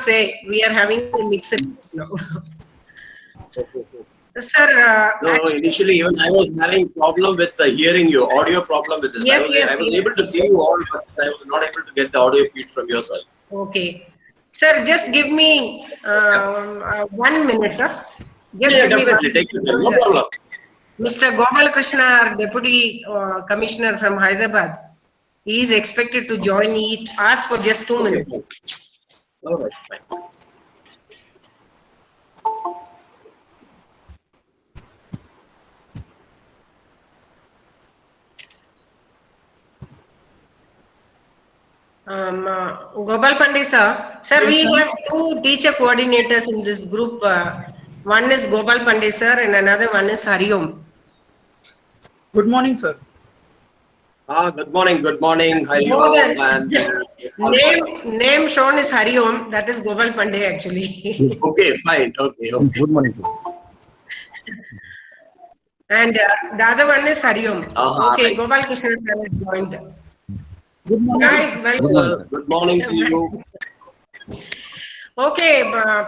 say we are having a mixed now. Sir, no, initially even I was having problem with hearing you, audio problem with this. Yes, I was able to see you all, but I was not able to get the audio feed from your side. Okay. Sir, just give me 1 minute. Just Yeah, give me 1 definitely. Take your time. No minute. problem. Mr. Gopal Krishna, our Deputy Commissioner from Hyderabad, he is expected to join. He asked for just 2 minutes. All right, fine. Gopal Pandey sir. Sir, Yes, we ma'am. have 2 teacher coordinators in this group. One is Gopal Pandey sir and another one is Hariom. Good morning, sir. Good morning, Hari More Om, than and name shown is Hariom. That is Gopal Pandey actually. okay, fine, okay. Good morning. And the other one is Hariom. Okay, Right. Gopal Krishna sir has joined. Good morning. Hi, well, Sir, good morning to you. Okay,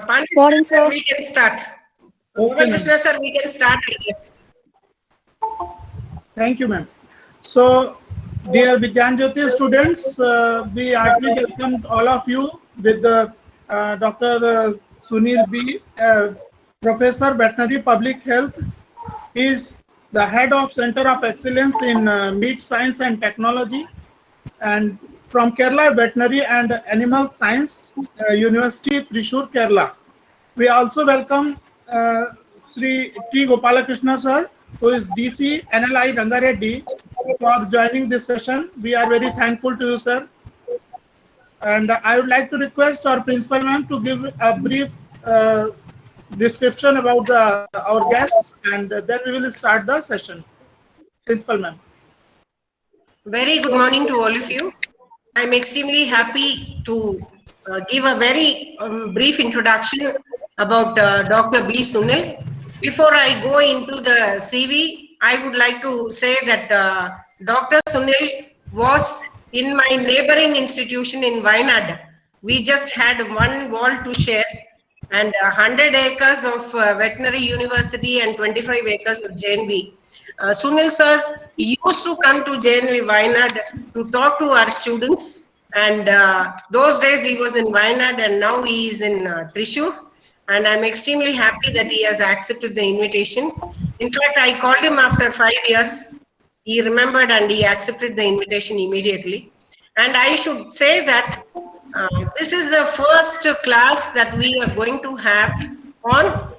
Pandey Morning, sir, sir. we can start. Okay, Gopal ma'am. Krishna sir, we can start. Yes. Thank you, ma'am. So, dear Vidyanjyoti students, we heartily welcome all of you with Dr. Sunil B, Professor Veterinary Public Health. He is the head of Center of Excellence in Meat Science and Technology, and from Kerala Veterinary and Animal Science University, Thrissur, Kerala. We also welcome Sri T. Gopalakrishna sir, who is DC NLI Rangareddy, for joining this session. We are very thankful to you, sir. And I would like to request our principal ma'am to give a brief description about our guests, and then we will start the session. Principal ma'am. Very good morning to all of you. I'm extremely happy to give a very brief introduction about Dr.B.Sunil. Before I go into the CV, I would like to say that Dr. Sunil was in my neighboring institution in Wayanad. We just had one wall to share, and 100 acres of veterinary university and 25 acres of JNV. Sunil sir used to come to JNV Wayanad to talk to our students, and those days he was in Wayanad and now he is in Thrissur, and I'm extremely happy that he has accepted the invitation. In fact, I called him after 5 years. He remembered and he accepted the invitation immediately. And I should say that this is the first class that we are going to have on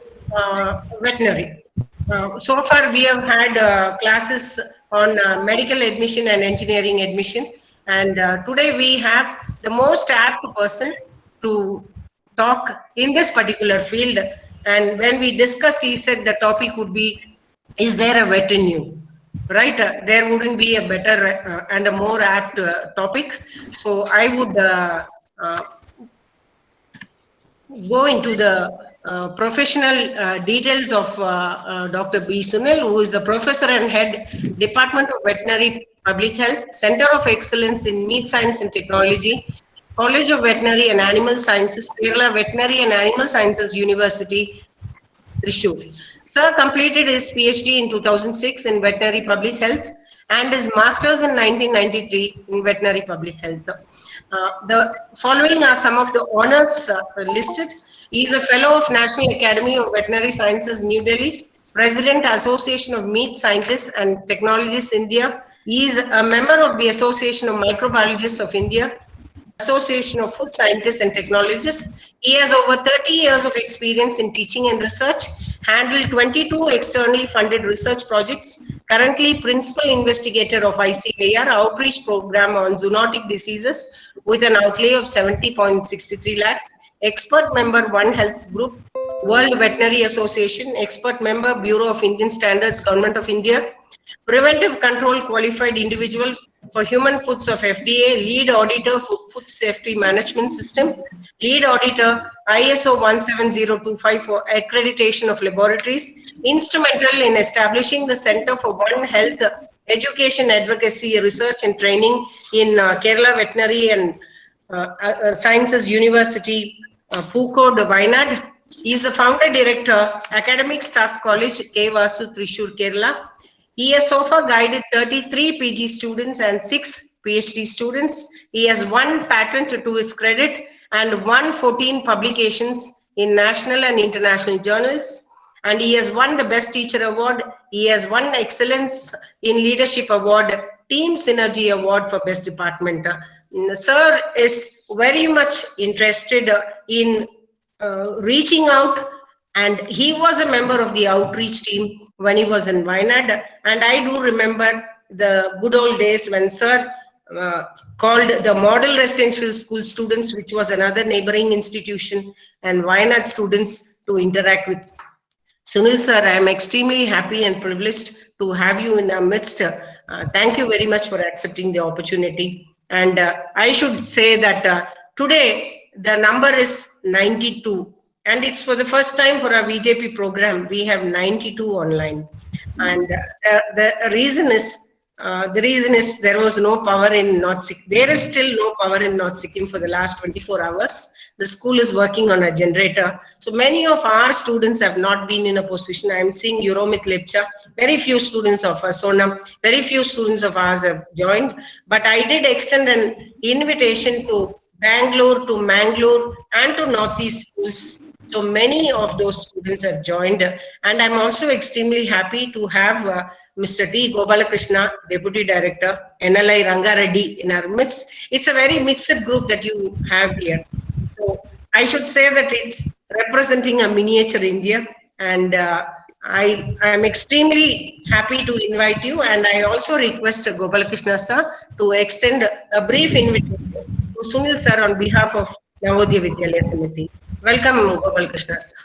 veterinary. So far, we have had classes on medical admission and engineering admission. And today we have the most apt person to talk in this particular field. And when we discussed, he said the topic would be, is there a vet in you? Right? There wouldn't be a better and a more apt topic. So I would go into the professional details of Dr. B.Sunil, who is the professor and head Department of Veterinary Public Health, Center of Excellence in Meat Science and Technology, College of Veterinary and Animal Sciences, Kerala Veterinary and Animal Sciences University, Thrissur. Sir completed his PhD in 2006 in Veterinary Public Health and his Masters in 1993 in Veterinary Public Health. The following are some of the honors listed. He is a Fellow of National Academy of Veterinary Sciences, New Delhi, President, Association of Meat Scientists and Technologists, India. He is a member of the Association of Microbiologists of India, Association of Food Scientists and Technologists. He has over 30 years of experience in teaching and research, handled 22 externally funded research projects, currently principal investigator of ICAR outreach program on zoonotic diseases with an outlay of 70.63 lakhs, expert member One Health Group, World Veterinary Association, expert member Bureau of Indian Standards, Government of India, preventive control qualified individual for human foods of FDA, lead auditor for food safety management system, lead auditor ISO 17025 for accreditation of laboratories, instrumental in establishing the Center for One Health Education Advocacy Research and Training in Kerala Veterinary and Sciences University, Pucode, Wayanad. He is the founder director, Academic Staff College, K. Vasu, Thrissur, Kerala. He has so far guided 33 PG students and 6 PhD students. He has 1 patent to his credit and 14 publications in national and international journals. And he has won the Best Teacher Award. He has won Excellence in Leadership Award, Team Synergy Award for Best Department. Sir is very much interested in reaching out, and he was a member of the outreach team when he was in Wayanad. And I do remember the good old days when Sir called the model residential school students, which was another neighboring institution, and Wayanad students to interact with. Sunil sir, I am extremely happy and privileged to have you in our midst. Thank you very much for accepting the opportunity. And I should say that today the number is 92. And it's for the first time for our VJP program, we have 92 online. And the reason is there was no power in North Sikkim. There is still no power in North Sikkim for the last 24 hours. The school is working on a generator. So many of our students have not been in a position. I am seeing Euromith Lepcha. Very few students of us, Sonam, very few students of ours have joined. But I did extend an invitation to Bangalore, to Mangalore, and to Northeast schools. So many of those students have joined. And I'm also extremely happy to have Mr. T. Gopalakrishna, Deputy Director, NLI Rangareddy in our midst. It's a very mixed group that you have here. So I should say that it's representing a miniature India, and I am extremely happy to invite you, and I also request Gopalakrishna sir to extend a brief invitation to Sunil sir on behalf of Navodaya Vidyalaya Samiti. Welcome, Gopalakrishna sir.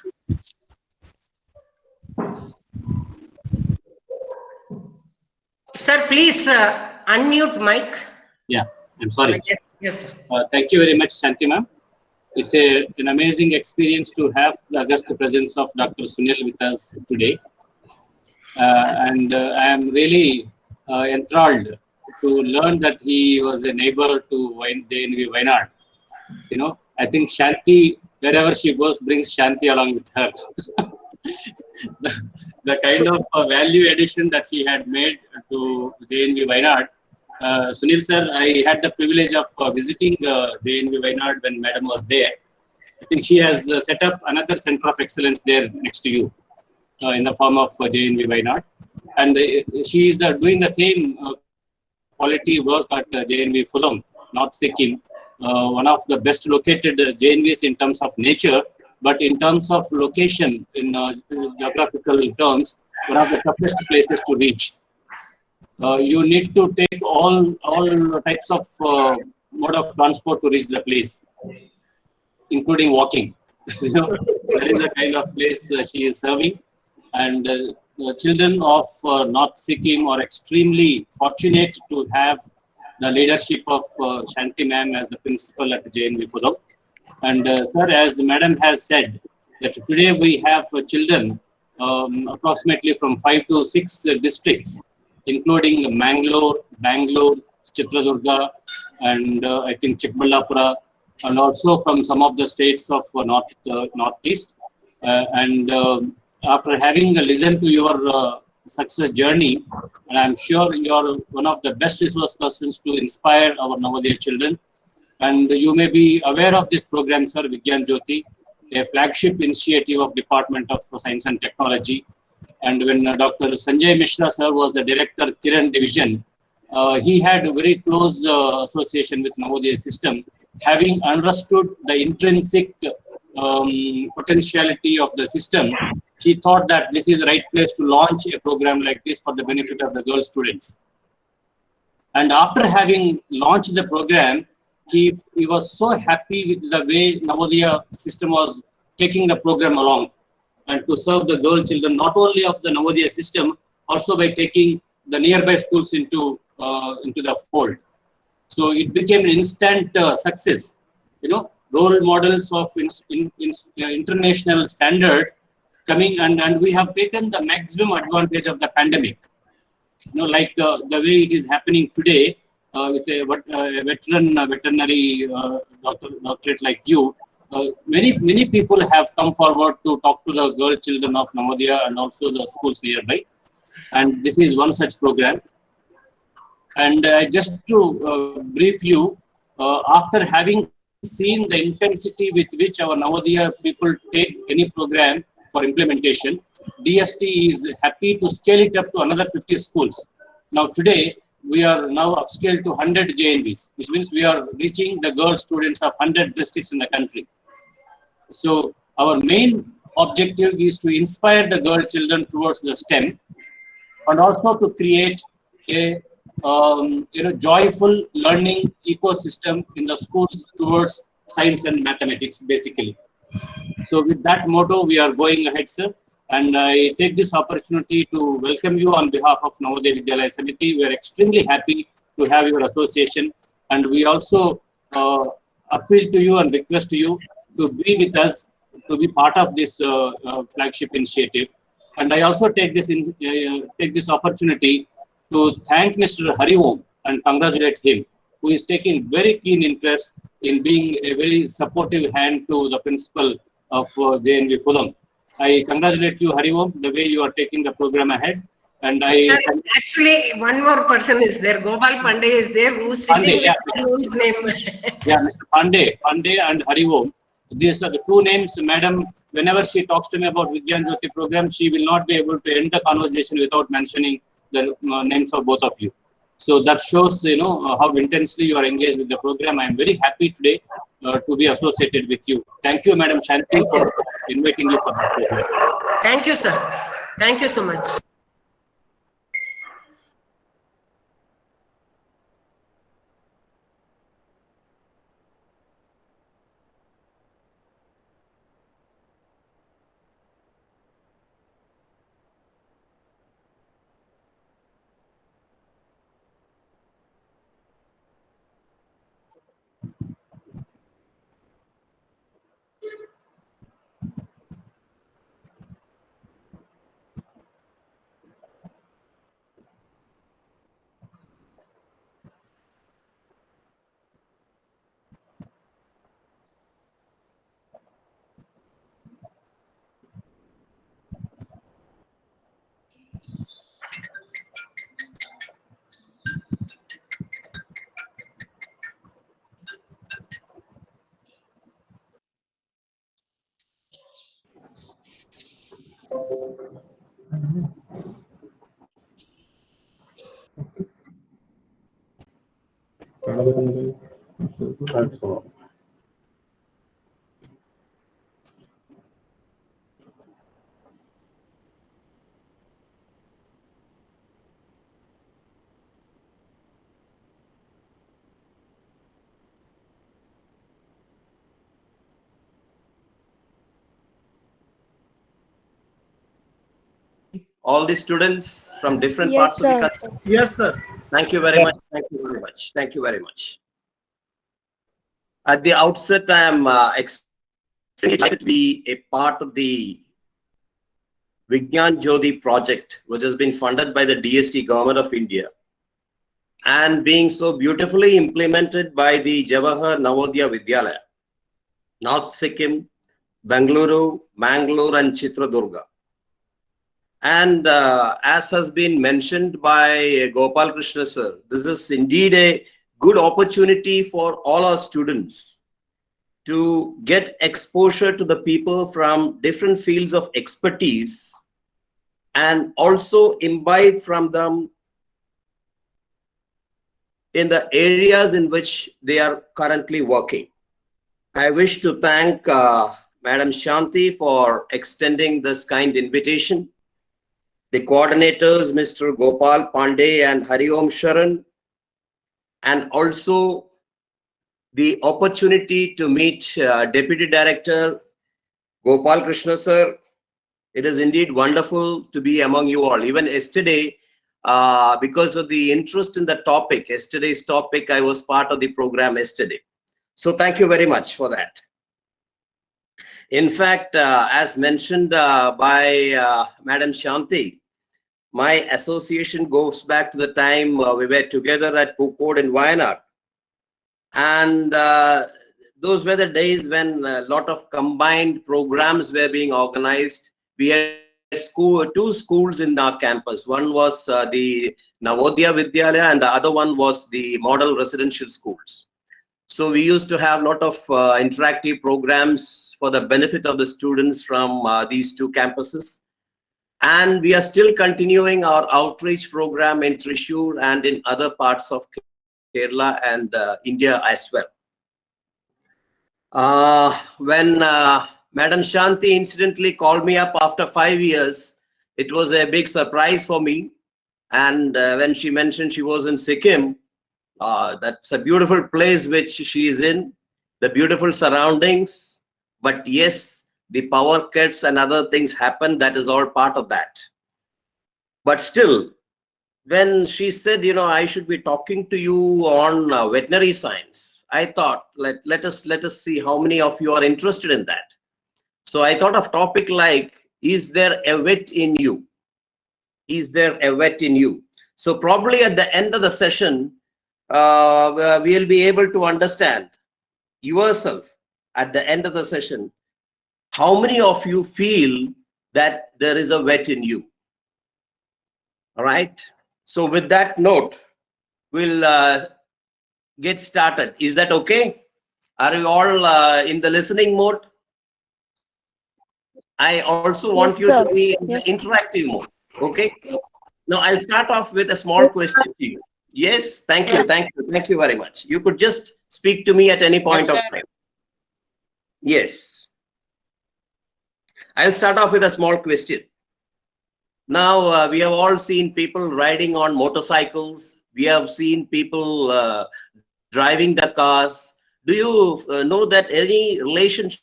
Sir, please unmute mic. Yeah, I'm sorry. Yes, yes, sir. Thank you very much, Shanti ma'am. It's an amazing experience to have the august presence of Dr. Sunil with us today. And I am really enthralled to learn that he was a neighbor to JNV Wayanad. You know, I think Shanti, wherever she goes, brings Shanti along with her. the kind of value addition that she had made to JNV Wayanad. Sunil sir, I had the privilege of visiting JNV Wayanad when Madam was there. I think she has set up another center of excellence there next to you in the form of JNV Wayanad. And she is doing the same quality work at JNV Fulham, North Sikkim, one of the best located JNVs in terms of nature, but in terms of location, in geographical terms, one of the toughest places to reach. You need to take all types of mode of transport to reach the place, including walking. You know, that is the kind of place she is serving. And the children of North Sikkim are extremely fortunate to have the leadership of Shanti ma'am as the principal at JNV Fulham. And sir, as Madam has said, that today we have children approximately from 5 to 6 districts, including Mangalore, Bangalore, Chitradurga, and I think Chikballapura, and also from some of the states of Northeast. After having listened to your success journey, and I'm sure you're one of the best resource persons to inspire our Navodaya children. And you may be aware of this program, sir, Vigyan Jyoti, a flagship initiative of Department of Science and Technology. And when Dr. Sanjay Mishra, sir, was the director, Kiran Division, he had a very close association with Navodaya system, having understood the intrinsic potentiality of the system. He thought that this is the right place to launch a program like this for the benefit of the girl students. And after having launched the program, he was so happy with the way Navodaya system was taking the program along and to serve the girl children, not only of the Navodaya system, also by taking the nearby schools into the fold. So it became an instant success. You know, role models of international standard coming, and we have taken the maximum advantage of the pandemic. You know, like the way it is happening today with a veteran veterinary doctorate like you, many people have come forward to talk to the girl children of Navodaya and also the schools nearby. And this is one such program. And just to brief you, after having seen the intensity with which our Navodaya people take any program for implementation, DST is happy to scale it up to another 50 schools. Now today, we are now upscaled to 100 JNVs, which means we are reaching the girl students of 100 districts in the country. So our main objective is to inspire the girl children towards the STEM and also to create a joyful learning ecosystem in the schools towards science and mathematics, basically. So with that motto, we are going ahead, sir. And I take this opportunity to welcome you on behalf of Navodaya Vidyalaya Samiti. We are extremely happy to have your association. And we also appeal to you and request to you to be with us, to be part of this flagship initiative. And I also take this opportunity to thank Mr. Hari Om and congratulate him, who is taking very keen interest in being a very supportive hand to the principal of JNV Fulham. I congratulate you, Hari Om, the way you are taking the program ahead. And actually, one more person is there. Gopal Pandey is there, who's sitting with whose name? Yeah, Mr. Pandey and Hari Om. These are the two names, madam. Whenever she talks to me about Vigyan Jyoti program, she will not be able to end the conversation without mentioning the names of both of you. So that shows, how intensely you are engaged with the program. I am very happy today to be associated with you. Thank you, Madam Shanti, for inviting you for this program. Thank you, sir. Thank you so much. All the students from different parts of the country. Yes, sir. Thank you very much. Thank you very much. Thank you very much. At the outset, I am extremely excited to be a part of the Vigyan Jyoti project, which has been funded by the DST Government of India and being so beautifully implemented by the Jawahar Navodaya Vidyalaya, North Sikkim, Bengaluru, Mangalore, and Chitradurga. And as has been mentioned by Gopal Krishna sir, this is indeed a good opportunity for all our students to get exposure to the people from different fields of expertise and also imbibe from them in the areas in which they are currently working. I wish to thank Madam Shanti for extending this kind invitation. The coordinators, Mr. Gopal Pandey and Hari Om Sharan, and also the opportunity to meet Deputy Director Gopal Krishna sir. It is indeed wonderful to be among you all. Even yesterday, because of the interest in the topic, yesterday's topic, I was part of the program yesterday. So thank you very much for that. In fact, as mentioned by Madam Shanti, my association goes back to the time we were together at Pukod in Wayanad. And those were the days when a lot of combined programs were being organized. We had two schools in our campus. One was the Navodaya Vidyalaya and the other one was the model residential schools. So we used to have a lot of interactive programs for the benefit of the students from these two campuses. And we are still continuing our outreach program in Thrissur and in other parts of Kerala and India as well. When Madam Shanti incidentally called me up after 5 years, it was a big surprise for me. And when she mentioned she was in Sikkim, that's a beautiful place which she is in, the beautiful surroundings. But yes, the power cuts and other things happen. That is all part of that. But still, when she said, you know, I should be talking to you on veterinary science, I thought, let us see how many of you are interested in that. So I thought of topic like, is there a vet in you? Is there a vet in you? So probably at the end of the session, we'll be able to understand yourself at the end of the session, how many of you feel that there is a vet in you? All right. So with that note, we'll get started. Is that okay? Are you all in the listening mode? I also want you to be in the interactive mode. Okay. Now I'll start off with a small question to you. Yes, thank you. Thank you very much. You could just speak to me at any point of time. Yes. I'll start off with a small question. Now, we have all seen people riding on motorcycles. We have seen people driving the cars. Do you know that any relationship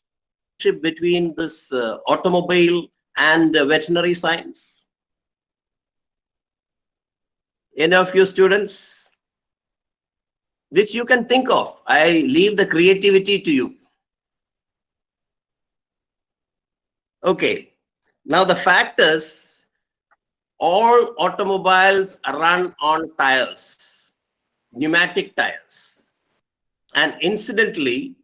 between this automobile and veterinary science? Any of you students? Which you can think of. I leave the creativity to you. Okay. Now the fact is, all automobiles run on tires, pneumatic tires. And incidentally,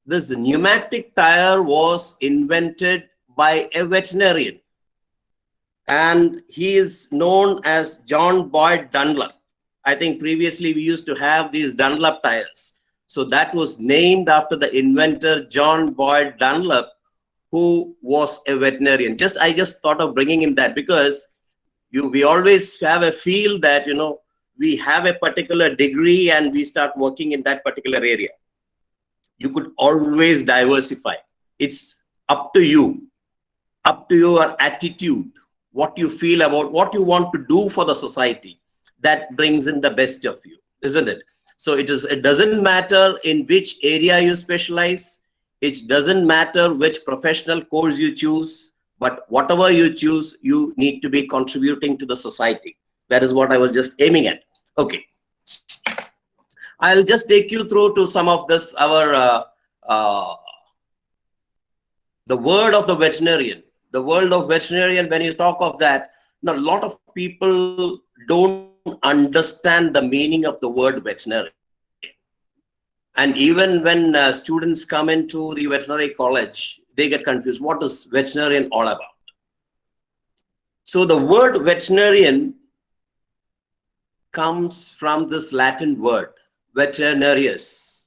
this pneumatic tire was invented by a veterinarian. And he is known as John Boyd Dunlop. I think previously we used to have these Dunlop tires. So that was named after the inventor John Boyd Dunlop, who was a veterinarian. I just thought of bringing in that because we always have a feel that, you know, we have a particular degree and we start working in that particular area. You could always diversify. It's up to you, up to your attitude, what you feel about what you want to do for the society. That brings in the best of you, isn't it? So it doesn't matter in which area you specialize. It doesn't matter which professional course you choose, but whatever you choose, you need to be contributing to the society. That is what I was just aiming at. Okay. I'll just take you through to some of this, the word of the veterinarian. The world of veterinarian, when you talk of that, a lot of people don't understand the meaning of the word veterinary. And even when students come into the veterinary college, they get confused. What is veterinarian all about? So the word veterinarian comes from this Latin word, veterinarius,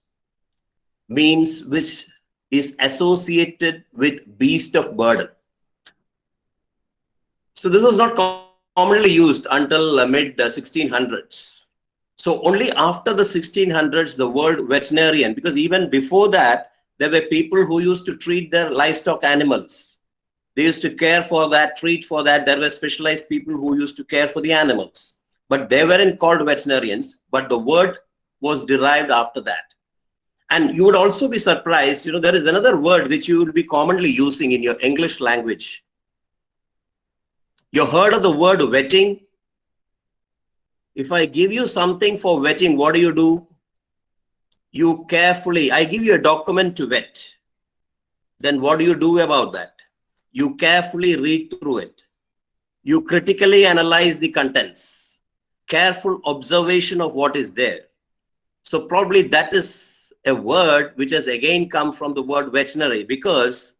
means which is associated with beast of burden. So this was not commonly used until mid 1600s. So only after the 1600s, the word veterinarian, because even before that, there were people who used to treat their livestock animals. They used to care for that, treat for that. There were specialized people who used to care for the animals. But they weren't called veterinarians, but the word was derived after that. And you would also be surprised, you know, there is another word which you will be commonly using in your English language. You heard of the word vetting? If I give you something for vetting, what do? You carefully, I give you a document to vet. Then what do you do about that? You carefully read through it. You critically analyze the contents. Careful observation of what is there. So probably that is a word which has again come from the word veterinary, because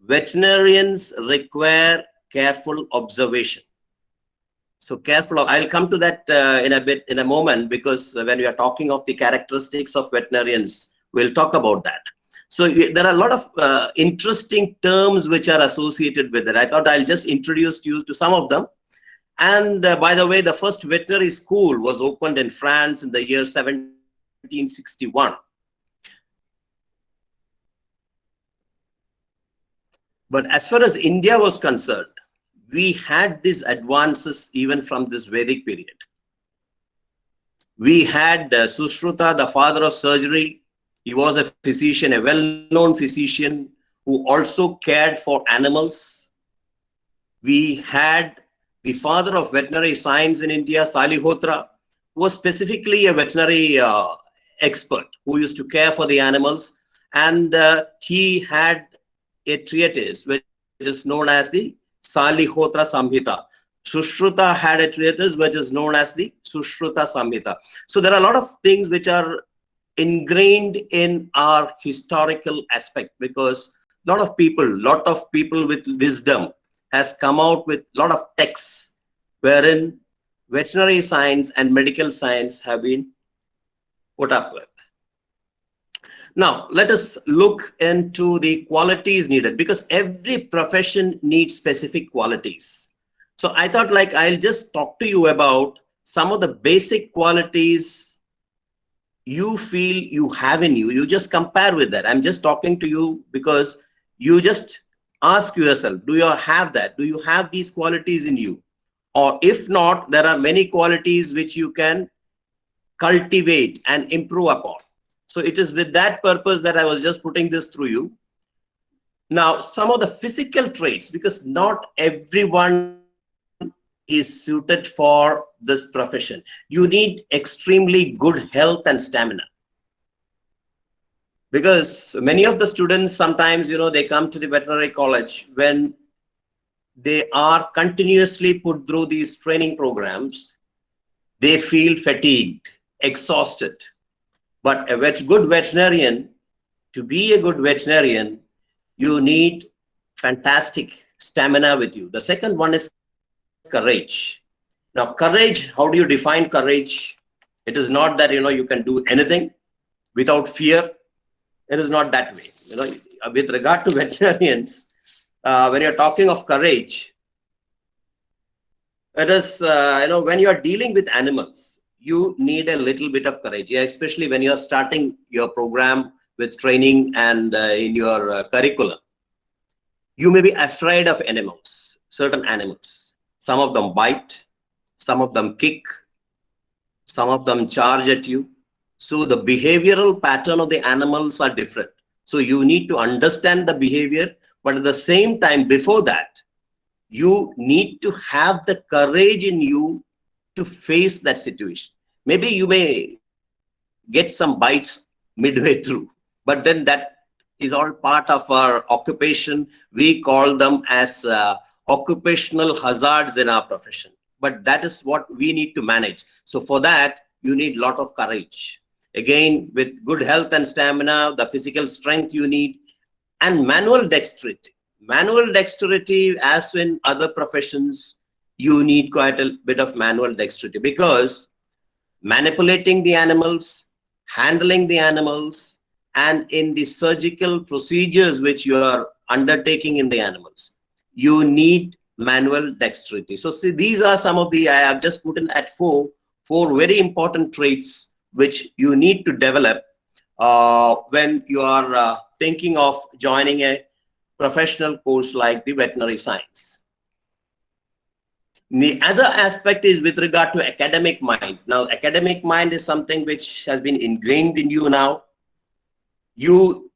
veterinarians require careful observation. So careful, I'll come to that in a moment, because when we are talking of the characteristics of veterinarians, we'll talk about that. So there are a lot of interesting terms which are associated with it. I thought I'll just introduce you to some of them. And by the way, the first veterinary school was opened in France in the year 1761. But as far as India was concerned, we had these advances even from this Vedic period. We had Sushruta, the father of surgery. He was a physician, a well-known physician who also cared for animals. We had the father of veterinary science in India, Salihotra, who was specifically a veterinary expert who used to care for the animals. And he had a treatise which is known as the Salihotra Samhita. Sushruta had a treatise which is known as the Sushruta Samhita. So there are a lot of things which are ingrained in our historical aspect, because a lot of people with wisdom has come out with a lot of texts wherein veterinary science and medical science have been put up with. Now, let us look into the qualities needed, because every profession needs specific qualities. So I thought, like, I'll just talk to you about some of the basic qualities you feel you have in you. You just compare with that. I'm just talking to you because you just ask yourself, do you have that? Do you have these qualities in you? Or if not, there are many qualities which you can cultivate and improve upon. So it is with that purpose that I was just putting this through you. Now, some of the physical traits, because not everyone is suited for this profession. You need extremely good health and stamina. Because many of the students sometimes, they come to the veterinary college when they are continuously put through these training programs. They feel fatigued, exhausted. But a good veterinarian, to be a good veterinarian, you need fantastic stamina with you. The second one is courage. Now, courage, how do you define courage? It is not that, you can do anything without fear. It is not that way. With regard to veterinarians, when you're talking of courage, it is, when you are dealing with animals, you need a little bit of courage, especially when you're starting your program with training and in your curriculum. You may be afraid of animals, certain animals. Some of them bite, some of them kick, some of them charge at you. So the behavioral pattern of the animals are different. So you need to understand the behavior, but at the same time, before that, you need to have the courage in you to face that situation. Maybe you may get some bites midway through, but then that is all part of our occupation. We call them as occupational hazards in our profession, but that is what we need to manage. So for that, you need a lot of courage. Again, with good health and stamina, the physical strength you need, and manual dexterity. Manual dexterity, as in other professions, you need quite a bit of manual dexterity, because manipulating the animals, handling the animals, and in the surgical procedures which you are undertaking in the animals, you need manual dexterity. So see, these are some of the, I have just put in at four very important traits which you need to develop when you are thinking of joining a professional course like the veterinary science. The other aspect is with regard to academic mind. Now, academic mind is something which has been ingrained in you now. You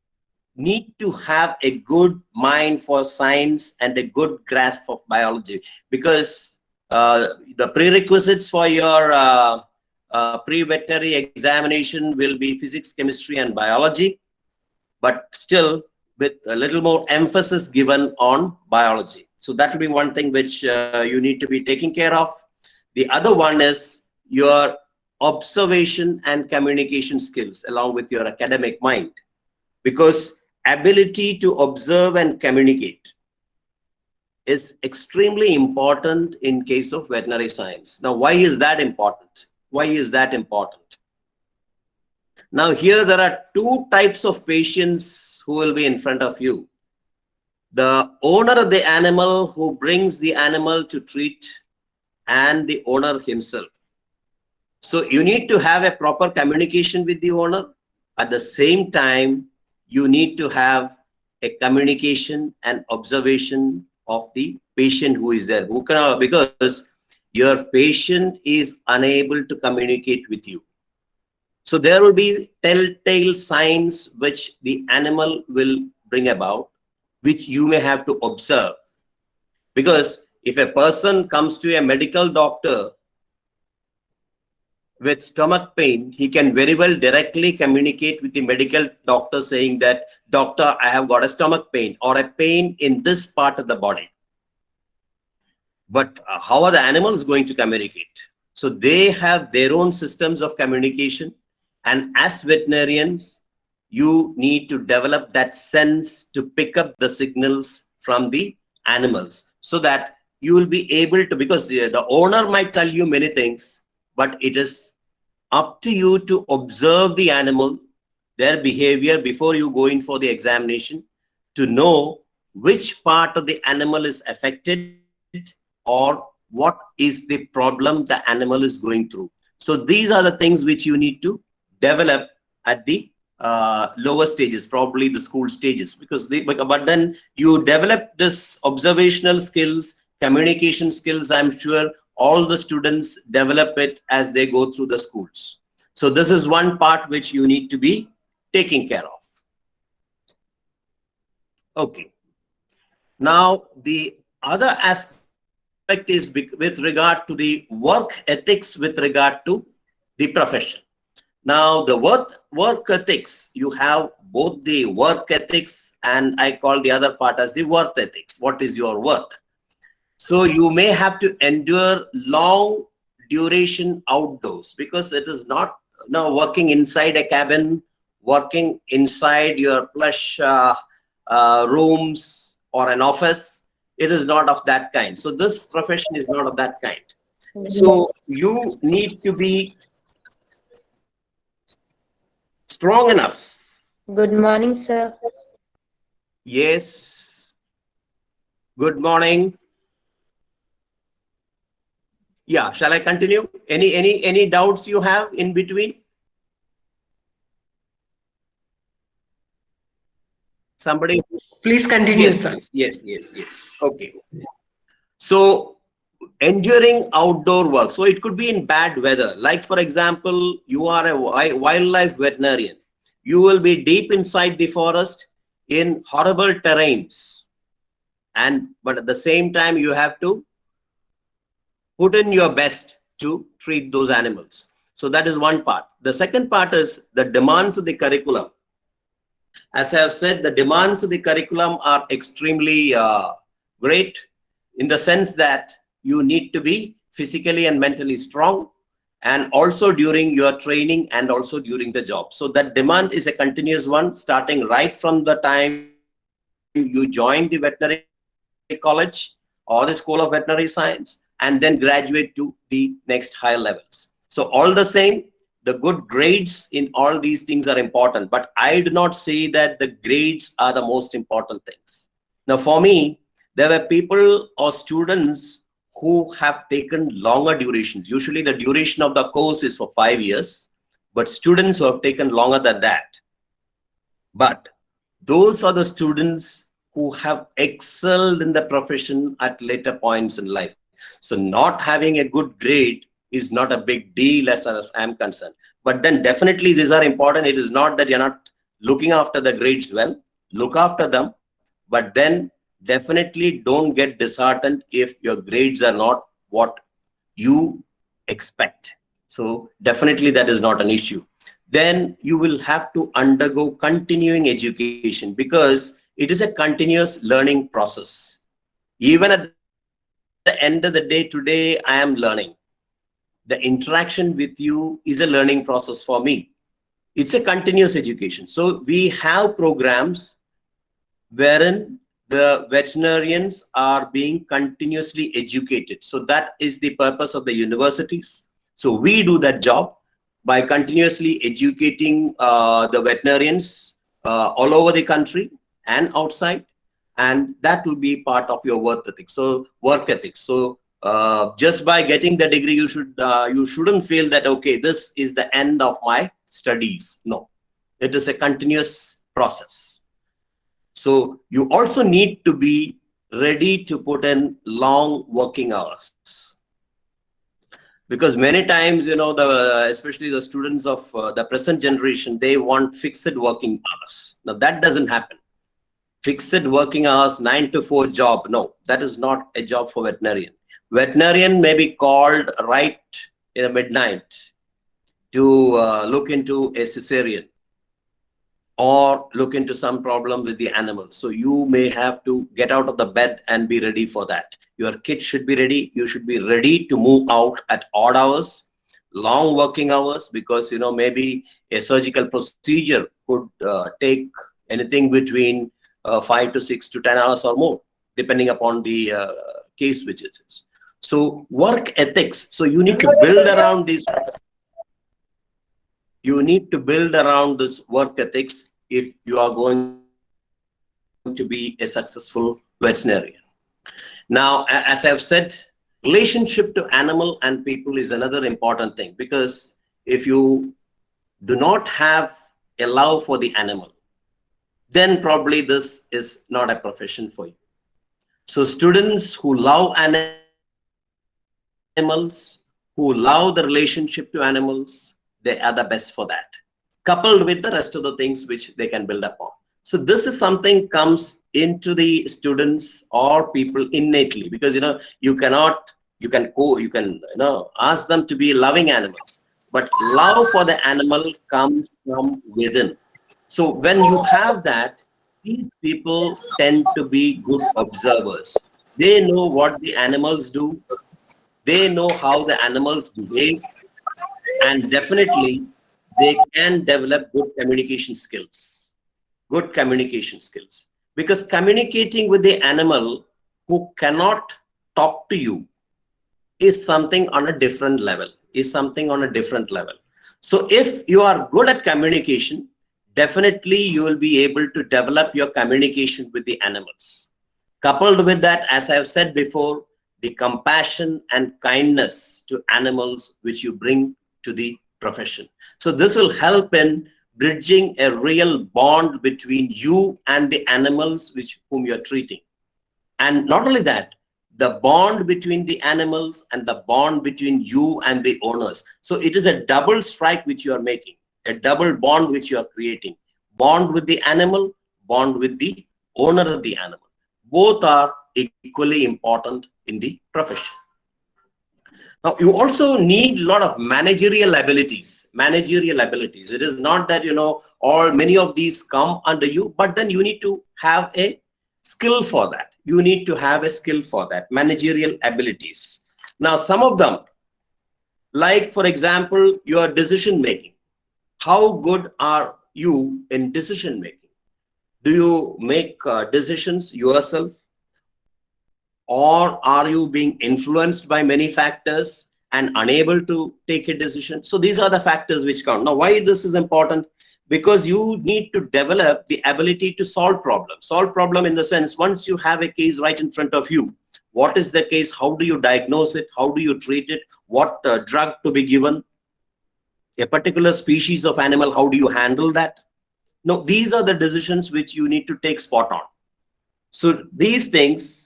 need to have a good mind for science and a good grasp of biology, because the prerequisites for your pre-veterinary examination will be physics, chemistry, and biology, but still with a little more emphasis given on biology. So that will be one thing which you need to be taking care of. The other one is your observation and communication skills along with your academic mind, because ability to observe and communicate is extremely important in case of veterinary science. Now, why is that important? Why is that important? Now, here there are two types of patients who will be in front of you. The owner of the animal who brings the animal to treat, and the owner himself. So you need to have a proper communication with the owner. At the same time, you need to have a communication and observation of the patient who is there. Because your patient is unable to communicate with you. So there will be telltale signs which the animal will bring about, which you may have to observe. Because if a person comes to a medical doctor with stomach pain, he can very well directly communicate with the medical doctor saying that, doctor, I have got a stomach pain or a pain in this part of the body. But how are the animals going to communicate? So they have their own systems of communication. And as veterinarians, you need to develop that sense to pick up the signals from the animals so that you will be able to, because the owner might tell you many things, but it is up to you to observe the animal, their behavior before you go in for the examination, to know which part of the animal is affected or what is the problem the animal is going through. So these are the things which you need to develop at the lower stages, probably the school stages, but then you develop this observational skills, communication skills. I'm sure all the students develop it as they go through the schools. So this is one part which you need to be taking care of. Okay. Now the other aspect is with regard to the work ethics with regard to the profession. Now the work ethics, you have both the work ethics and I call the other part as the worth ethics. What is your worth? So you may have to endure long duration outdoors, because it is not working inside a cabin, working inside your plush rooms or an office. It is not of that kind. So this profession is not of that kind. So you need to be strong enough. Good morning, sir. Yes. Good morning. Yeah, shall I continue? Any doubts you have in between? Somebody? Please continue, Yes, sir. yes. Okay. So enduring outdoor work. So it could be in bad weather. Like for example, you are a wildlife veterinarian. You will be deep inside the forest in horrible terrains. But at the same time, you have to put in your best to treat those animals. So that is one part. The second part is the demands of the curriculum. As I have said, the demands of the curriculum are extremely great, in the sense that you need to be physically and mentally strong, and also during your training and also during the job. So that demand is a continuous one, starting right from the time you join the veterinary college or the School of Veterinary Science, and then graduate to the next higher levels. So all the same, the good grades in all these things are important, but I do not say that the grades are the most important things. Now for me, there were people or students who have taken longer durations. Usually the duration of the course is for 5 years, but students who have taken longer than that. But those are the students who have excelled in the profession at later points in life. So not having a good grade is not a big deal as far as I am concerned. But then definitely these are important. It is not that you're not looking after the grades well. Look after them, but then definitely don't get disheartened if your grades are not what you expect. So definitely that is not an issue. Then you will have to undergo continuing education, because it is a continuous learning process. Even at the end of the day, today I am learning. The interaction with you is a learning process for me. It's a continuous education. So we have programs wherein the veterinarians are being continuously educated. So that is the purpose of the universities. So we do that job by continuously educating the veterinarians all over the country and outside, and that will be part of your work ethics. So work ethics. So just by getting the degree, you shouldn't feel that, okay, this is the end of my studies. No, it is a continuous process. So you also need to be ready to put in long working hours, because many times, especially the students of the present generation, they want fixed working hours. Now that doesn't happen. Fixed working hours, 9 to 4 job. No, that is not a job for veterinarian. Veterinarian may be called right in the midnight to look into a cesarean or look into some problem with the animal. So you may have to get out of the bed and be ready for that. Your kid should be ready. You should be ready to move out at odd hours, long working hours, because maybe a surgical procedure could take anything between 5 to 6 to 10 hours or more, depending upon the case which it is. So work ethics. So you need to build around these. You need to build around this work ethics if you are going to be a successful veterinarian. Now, as I've said, relationship to animal and people is another important thing, because if you do not have a love for the animal, then probably this is not a profession for you. So students who love animals, who love the relationship to animals, they are the best for that, coupled with the rest of the things which they can build upon. So this is something comes into the students or people innately, because you can ask them to be loving animals, but love for the animal comes from within. So when you have that, these people tend to be good observers. They know what the animals do. They know how the animals behave, and definitely they can develop good communication skills. Good communication skills. Because communicating with the animal who cannot talk to you is something on a different level. So if you are good at communication, definitely you will be able to develop your communication with the animals. Coupled with that, as I have said before, the compassion and kindness to animals which you bring to the profession. So this will help in bridging a real bond between you and the animals whom you are treating. And not only that, the bond between the animals and the bond between you and the owners. So it is a double strike which you are making, a double bond which you are creating. Bond with the animal, bond with the owner of the animal. Both are equally important in the profession. Now, you also need a lot of managerial abilities. It is not that, many of these come under you, but then you need to have a skill for that. Managerial abilities. Now, some of them, like, for example, your decision making. How good are you in decision making? Do you make decisions yourself? Or are you being influenced by many factors and unable to take a decision? So these are the factors which count. Now, why this is important? Because you need to develop the ability to solve problems. Solve problem in the sense, once you have a case right in front of you, what is the case? How do you diagnose it? How do you treat it? What drug to be given? A particular species of animal, how do you handle that? No, these are the decisions which you need to take spot on. So these things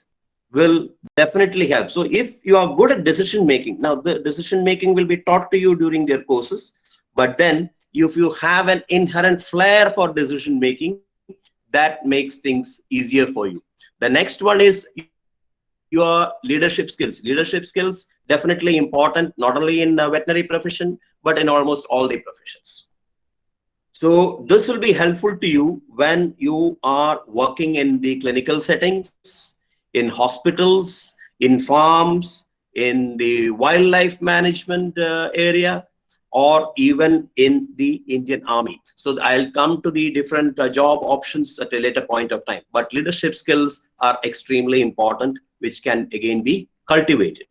will definitely help. So if you are good at decision making, now the decision making will be taught to you during their courses, but then if you have an inherent flair for decision making, that makes things easier for you. The next one is your leadership skills. Leadership skills definitely important, not only in the veterinary profession, but in almost all the professions. So this will be helpful to you when you are working in the clinical settings, in hospitals, in farms, in the wildlife management area, or even in the Indian Army. So I'll come to the different job options at a later point of time. But leadership skills are extremely important, which can again be cultivated.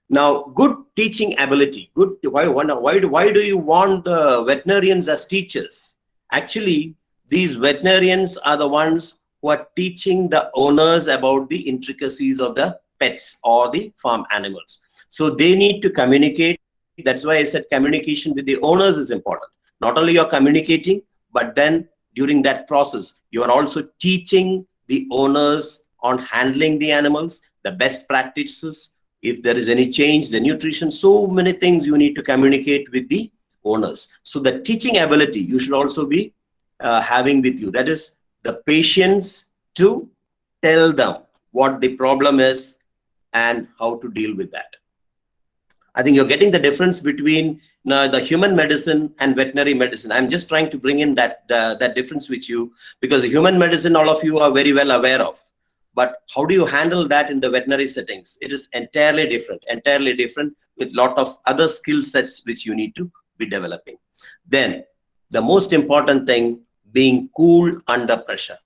Now, good teaching ability. Why do you want the veterinarians as teachers? Actually, these veterinarians are the ones who are teaching the owners about the intricacies of the pets or the farm animals. So they need to communicate. That's why I said communication with the owners is important. Not only you're communicating, but then during that process, you are also teaching the owners on handling the animals, the best practices, if there is any change, the nutrition, so many things you need to communicate with the owners. So the teaching ability you should also be having with you. That is the patience to tell them what the problem is and how to deal with that. I think you're getting the difference between the human medicine and veterinary medicine. I'm just trying to bring in that difference with you, because human medicine, all of you are very well aware of. But how do you handle that in the veterinary settings? It is entirely different with a lot of other skill sets which you need to be developing. Then the most important thing, being cool under pressure,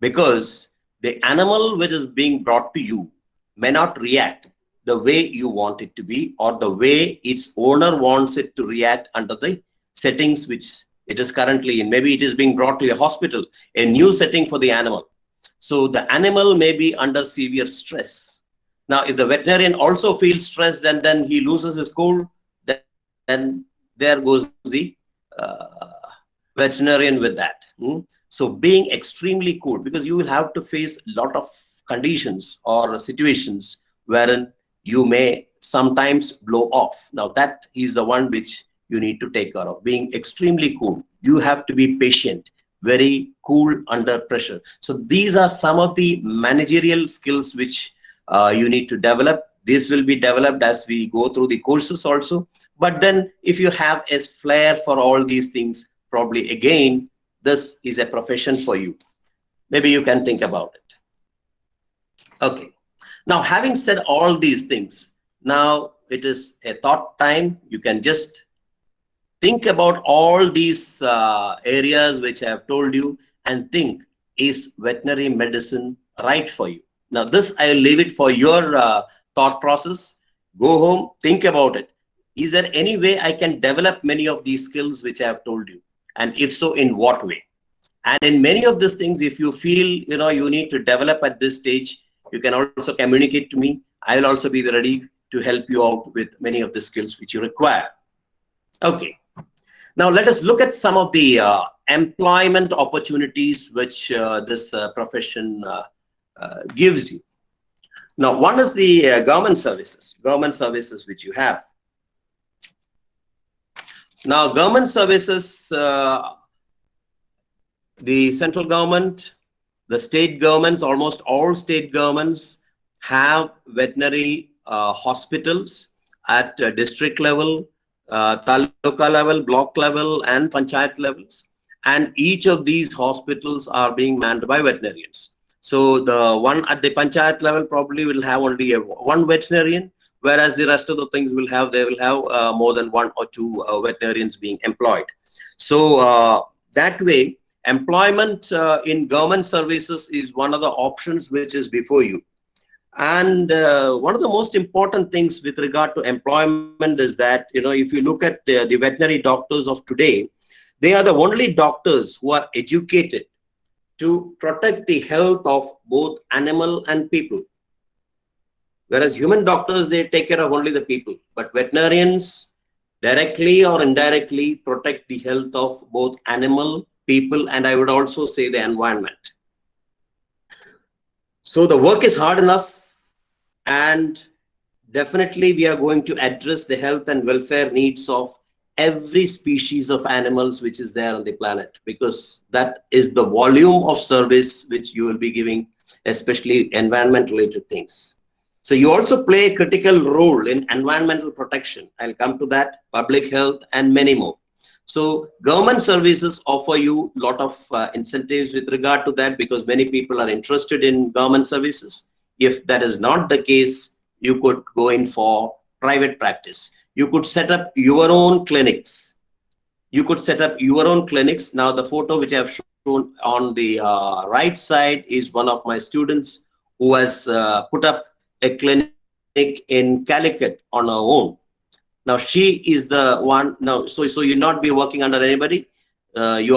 because the animal which is being brought to you may not react the way you want it to be, or the way its owner wants it to react under the settings which it is currently in. Maybe it is being brought to a hospital, a new setting for the animal. So the animal may be under severe stress. Now, if the veterinarian also feels stressed and then he loses his cool, then there goes the veterinarian with that. So being extremely cool, because you will have to face a lot of conditions or situations wherein you may sometimes blow off. Now that is the one which you need to take care of, being extremely cool. You have to be patient, very cool under pressure. So these are some of the managerial skills which you need to develop. This will be developed as we go through the courses also. But then if you have a flair for all these things, probably again, this is a profession for you. Maybe you can think about it. Okay. Now, having said all these things, now it is a thought time. You can just think about all these areas which I have told you and think, is veterinary medicine right for you? Now, this I will leave it for your thought process. Go home, think about it. Is there any way I can develop many of these skills which I have told you? And if so, in what way? And in many of these things, if you feel you need to develop at this stage, you can also communicate to me. I will also be ready to help you out with many of the skills which you require. Okay. Now let us look at some of the employment opportunities which this profession gives you. Now, one is the government services which you have. Now, government services, the central government, the state governments, almost all state governments have veterinary hospitals at district level, taluka level, block level, and panchayat levels. And each of these hospitals are being manned by veterinarians. So the one at the panchayat level probably will have only one veterinarian, whereas the rest of the things they will have more than one or two veterinarians being employed. So that way, employment in government services is one of the options which is before you. And one of the most important things with regard to employment is that, if you look at the veterinary doctors of today, they are the only doctors who are educated to protect the health of both animal and people. Whereas human doctors, they take care of only the people. But veterinarians, directly or indirectly, protect the health of both animal, people, and I would also say the environment. So the work is hard enough, and definitely we are going to address the health and welfare needs of every species of animals which is there on the planet, because that is the volume of service which you will be giving, especially environment related things. So you also play a critical role in environmental protection. I'll come to that, public health, and many more. So government services offer you a lot of incentives with regard to that, because many people are interested in government services. If that is not the case, you could go in for private practice. You could set up your own clinics. You could set up your own clinics. Now, the photo which I have shown on the right side is one of my students who has put up a clinic in Calicut on her own. Now, she is the one. Now, so you'll not be working under anybody. You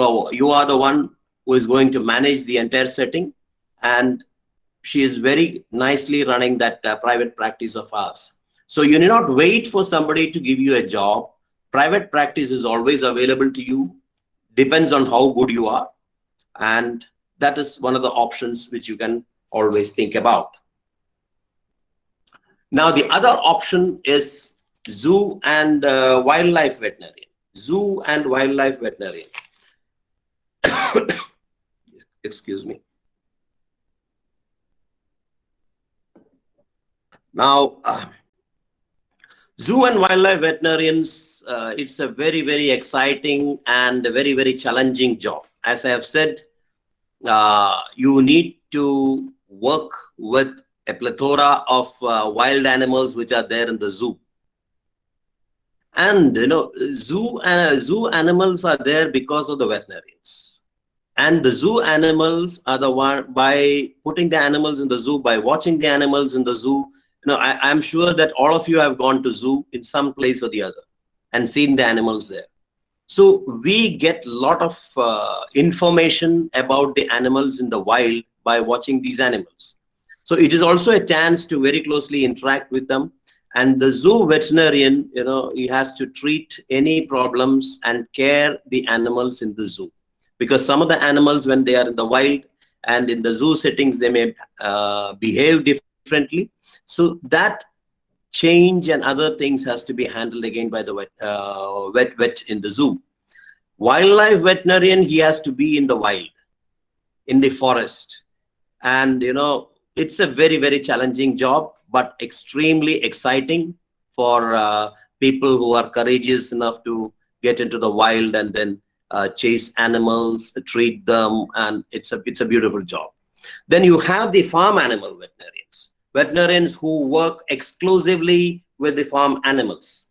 are the one who is going to manage the entire setting, and she is very nicely running that private practice of ours. So you need not wait for somebody to give you a job. Private practice is always available to you, depends on how good you are. And that is one of the options which you can always think about. Now, the other option is zoo and wildlife veterinarian. Zoo and wildlife veterinarian. Excuse me. Now, zoo and wildlife veterinarians, it's a very, very exciting and a very, very challenging job. As I have said, you need to work with a plethora of wild animals which are there in the zoo. And, you know, zoo animals are there because of the veterinarians. And the zoo animals are the one, by putting the animals in the zoo, by watching the animals in the zoo. You know, I'm sure that all of you have gone to zoo in some place or the other and seen the animals there. So we get a lot of information about the animals in the wild by watching these animals. So it is also a chance to very closely interact with them. And the zoo veterinarian, you know, he has to treat any problems and care the animals in the zoo. Because some of the animals, when they are in the wild and in the zoo settings, they may behave differently. So that change and other things has to be handled again by the vet in the zoo. Wildlife veterinarian, he has to be in the wild, in the forest. And, you know, it's a very, very challenging job, but extremely exciting for people who are courageous enough to get into the wild and then chase animals, treat them, and it's a beautiful job. Then you have the farm animal veterinarians who work exclusively with the farm animals.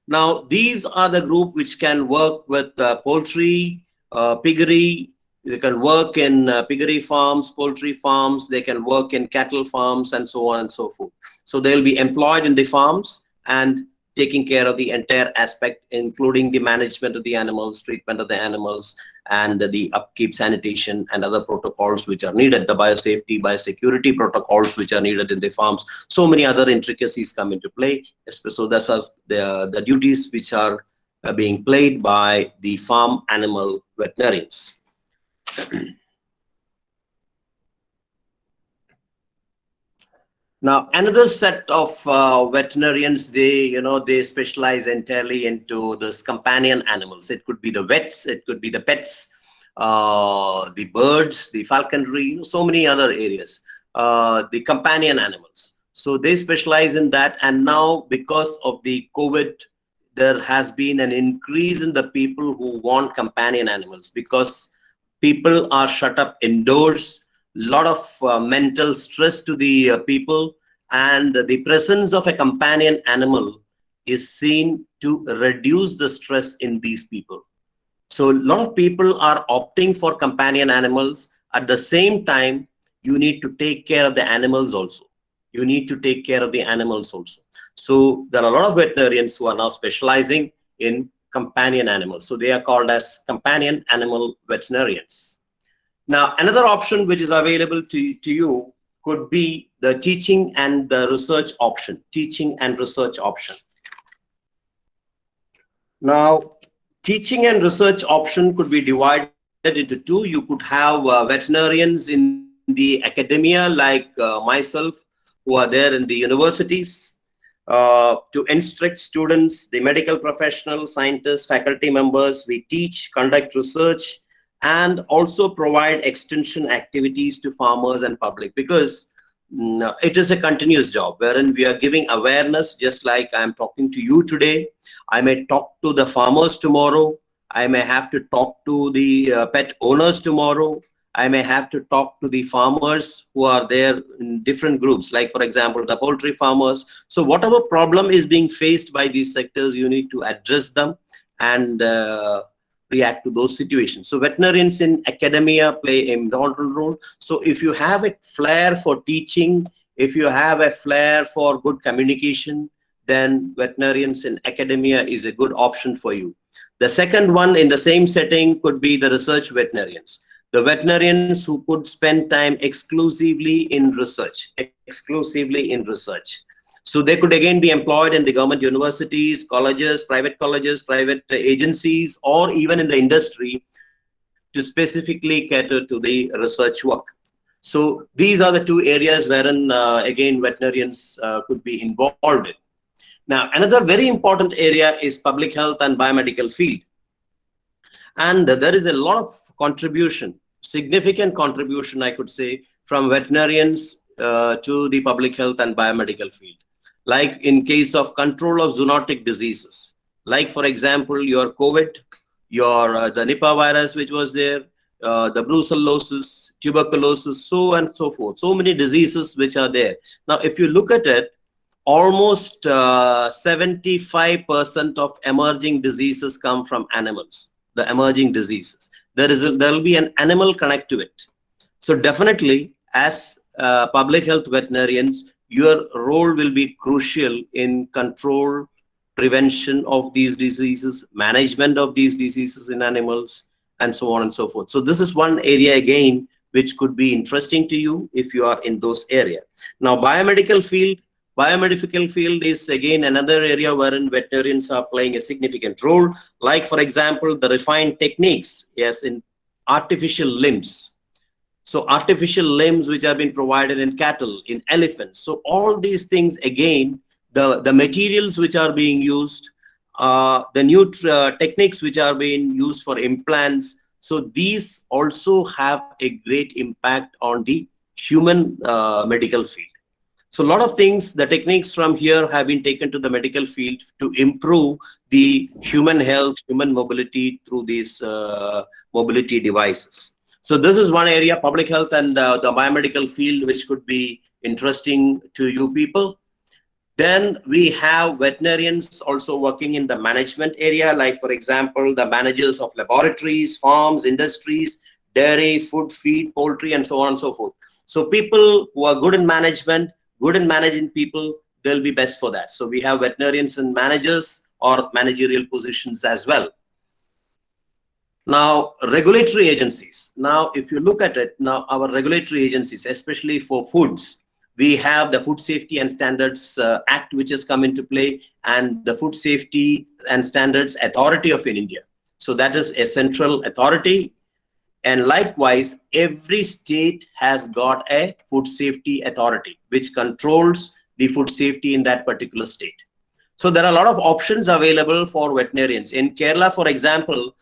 Now, these are the group which can work with poultry, piggery. They can work in piggery farms, poultry farms. They can work in cattle farms, and so on and so forth. So they'll be employed in the farms and taking care of the entire aspect, including the management of the animals, treatment of the animals, and the upkeep, sanitation, and other protocols which are needed, the biosafety, biosecurity protocols which are needed in the farms. So many other intricacies come into play. So that's the duties which are being played by the farm animal veterinarians. Now, another set of veterinarians, they specialize entirely into this companion animals. It could be the vets, it could be the pets, the birds, the falconry, so many other areas, the companion animals. So they specialize in that. And now, because of the COVID, there has been an increase in the people who want companion animals, because people are shut up indoors, lot of mental stress to the people, and the presence of a companion animal is seen to reduce the stress in these people. So a lot of people are opting for companion animals. At the same time, you need to take care of the animals also. So there are a lot of veterinarians who are now specializing in companion animals. So they are called as companion animal veterinarians. Now, another option which is available to you could be the teaching and the research option. Now, teaching and research option could be divided into two. You could have veterinarians in the academia like myself, who are there in the universities to instruct students, the medical professionals, scientists, faculty members. We teach, conduct research, and also provide extension activities to farmers and public, because it is a continuous job wherein we are giving awareness. Just like I'm talking to you today, I may talk to the farmers tomorrow, I may have to talk to the pet owners tomorrow, I may have to talk to the farmers who are there in different groups, like for example, the poultry farmers. So whatever problem is being faced by these sectors, you need to address them and react to those situations. So veterinarians in academia play a important role. So if you have a flair for teaching, if you have a flair for good communication, then veterinarians in academia is a good option for you. The second one in the same setting could be the research veterinarians. The veterinarians who could spend time exclusively in research, So they could again be employed in the government universities, colleges, private agencies, or even in the industry to specifically cater to the research work. So these are the two areas wherein again veterinarians could be involved in. Now, another very important area is public health and biomedical field. And there is a lot of contribution, significant contribution, I could say, from veterinarians to the public health and biomedical field. Like in case of control of zoonotic diseases, like for example, your COVID, your the Nipah virus, which was there, the brucellosis, tuberculosis, so and so forth. So many diseases which are there. Now, if you look at it, almost 75% of emerging diseases come from animals. The emerging diseases, there will be an animal connect to it. So definitely, as public health veterinarians, your role will be crucial in control, prevention of these diseases, management of these diseases in animals, and so on and so forth. So this is one area again which could be interesting to you if you are in those areas. Now, biomedical field is again another area wherein veterinarians are playing a significant role. Like for example, the refined techniques, yes, in artificial limbs. So artificial limbs which have been provided in cattle, in elephants. So all these things again, the materials which are being used, the new techniques which are being used for implants. So these also have a great impact on the human medical field. So a lot of things, the techniques from here have been taken to the medical field to improve the human health, human mobility through these mobility devices. So this is one area, public health and the biomedical field, which could be interesting to you people. Then we have veterinarians also working in the management area, like for example, the managers of laboratories, farms, industries, dairy, food, feed, poultry, and so on and so forth. So people who are good in management, good in managing people, they'll be best for that. So we have veterinarians and managers or managerial positions as well. Now, regulatory agencies. Now, if you look at it, now our regulatory agencies, especially for foods, we have the Food Safety and Standards Act, which has come into play, and the Food Safety and Standards Authority of India. So that is a central authority. And likewise, every state has got a food safety authority, which controls the food safety in that particular state. So there are a lot of options available for veterinarians. In Kerala, for example,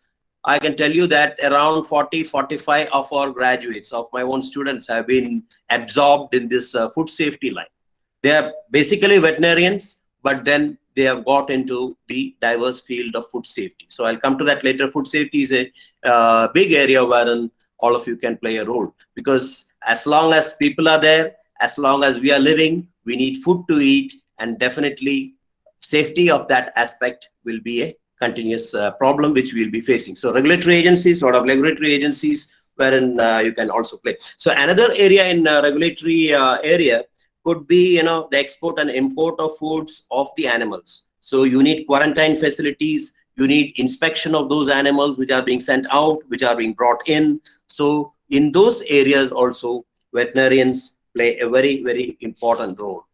I can tell you that around 40-45 of our graduates, of my own students, have been absorbed in this food safety line. They are basically veterinarians, but then they have got into the diverse field of food safety. So I'll come to that later. Food safety is a big area wherein all of you can play a role, because as long as people are there, as long as we are living, we need food to eat, and definitely safety of that aspect will be a continuous problem which we'll be facing. So regulatory agencies, a lot of regulatory agencies wherein you can also play. So another area in regulatory area could be, the export and import of foods of the animals. So you need quarantine facilities, you need inspection of those animals which are being sent out, which are being brought in. So in those areas also, veterinarians play a very, very important role.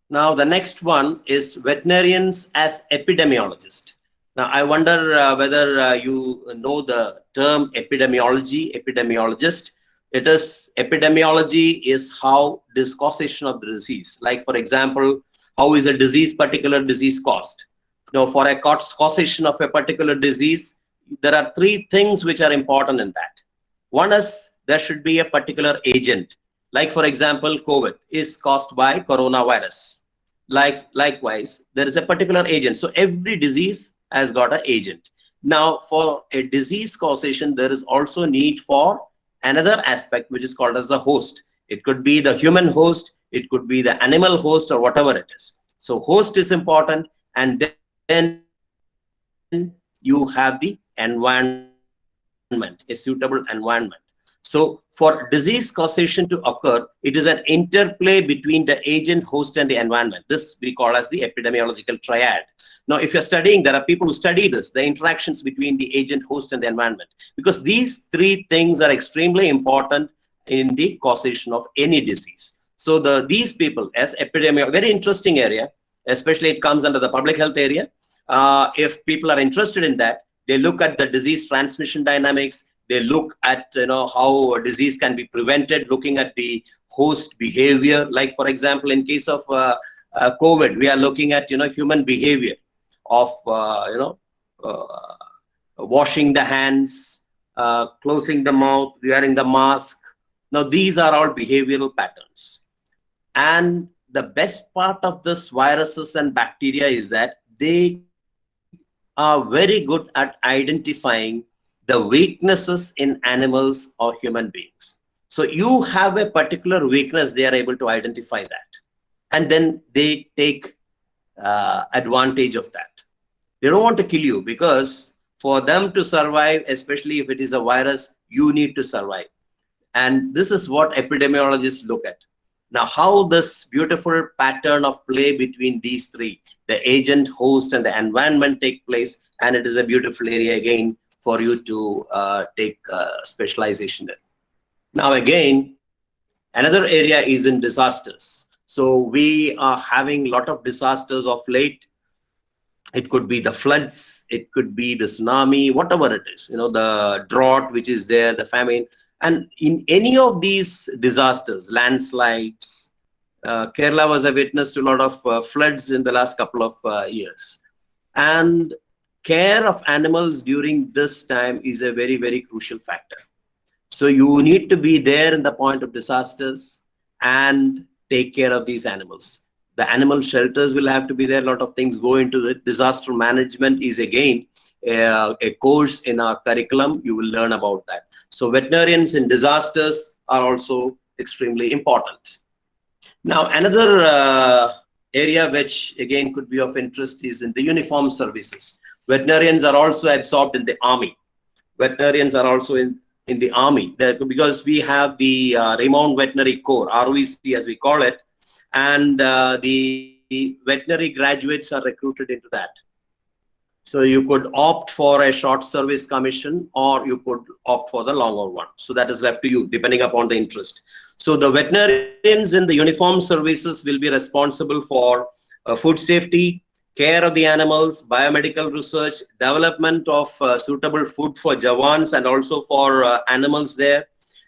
Now, the next one is veterinarians as epidemiologists. Now, I wonder whether you know the term epidemiologist. It is, epidemiology is how this causation of the disease, like for example, how is a particular disease caused? For a causation of a particular disease, there are three things which are important in that. One is there should be a particular agent. Like for example, COVID is caused by coronavirus. Likewise, there is a particular agent. So every disease has got an agent. Now, for a disease causation, there is also need for another aspect, which is called as the host. It could be the human host, it could be the animal host, or whatever it is. So host is important, and then you have the environment, a suitable environment. So for disease causation to occur, it is an interplay between the agent, host, and the environment. This we call as the epidemiological triad. Now, if you're studying, there are people who study this, the interactions between the agent, host, and the environment, because these three things are extremely important in the causation of any disease. So these people, as epidemiology, very interesting area, especially it comes under the public health area. If people are interested in that, they look at the disease transmission dynamics. They look at how a disease can be prevented, looking at the host behavior. Like for example, in case of COVID, we are looking at human behavior of washing the hands, closing the mouth, wearing the mask. Now these are all behavioral patterns. And the best part of this viruses and bacteria is that they are very good at identifying the weaknesses in animals or human beings. So you have a particular weakness, they are able to identify that. And then they take advantage of that. They don't want to kill you, because for them to survive, especially if it is a virus, you need to survive. And this is what epidemiologists look at. Now, how this beautiful pattern of play between these three, the agent, host, and the environment take place. And it is a beautiful area again for you to take specialization in. Now, again, another area is in disasters. So we are having a lot of disasters of late. It could be the floods, it could be the tsunami, whatever it is, the drought which is there, the famine. And in any of these disasters, landslides, Kerala was a witness to a lot of floods in the last couple of years. And care of animals during this time is a very, very crucial factor. So you need to be there in the point of disasters and take care of these animals. The animal shelters will have to be there. A lot of things go into it. Disaster management is again a course in our curriculum. You will learn about that. So veterinarians in disasters are also extremely important. Now, another area which again could be of interest is in the uniformed services. Veterinarians are also absorbed in the army. Veterinarians are also in the army, because we have the Renowned Veterinary Corps, RVC as we call it, and the veterinary graduates are recruited into that. So you could opt for a short service commission, or you could opt for the longer one. So that is left to you, depending upon the interest. So the veterinarians in the uniformed services will be responsible for food safety, care of the animals, biomedical research, development of suitable food for Jawans and also for animals there.